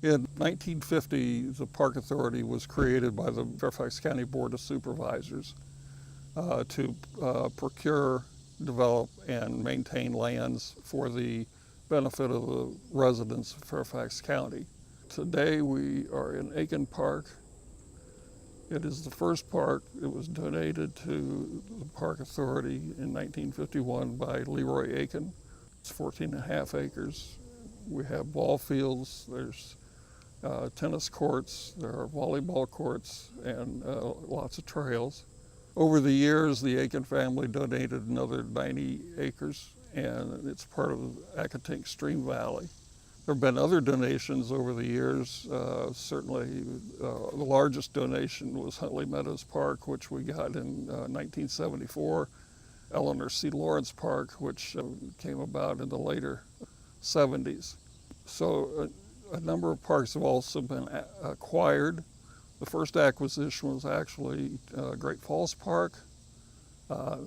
In 1950, the Park Authority was created by the Fairfax County Board of Supervisors to procure, develop, and maintain lands for the benefit of the residents of Fairfax County. Today we are in Aiken Park. It is the first park. It was donated to the Park Authority in 1951 by Leroy Aiken. It's 14 and a half acres. We have ball fields, there's tennis courts, there are volleyball courts, and lots of trails. Over the years, the Aiken family donated another 90 acres, and it's part of Accotink Stream Valley. There have been other donations over the years. Certainly, the largest donation was Huntley Meadows Park, which we got in 1974. Eleanor C. Lawrence Park, which came about in the later 70s. So a number of parks have also been acquired. The first acquisition was actually Great Falls Park.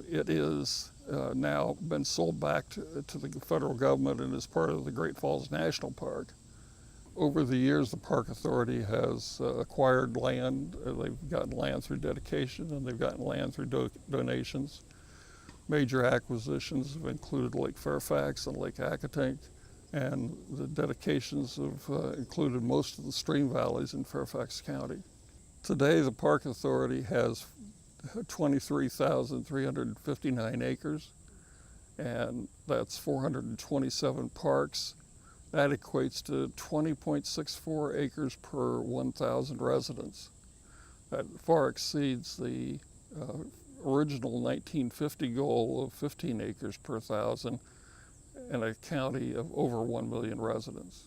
It is now been sold back to the federal government and is part of the Great Falls National Park. Over the years, the Park Authority has acquired land. They've gotten land through dedication, and they've gotten land through donations. Major acquisitions have included Lake Fairfax and Lake Accotink, and the dedications have included most of the stream valleys in Fairfax County. Today, the Park Authority has 23,359 acres, and that's 427 parks. That equates to 20.64 acres per 1,000 residents. That far exceeds the original 1950 goal of 15 acres per 1,000 in a county of over 1 million residents.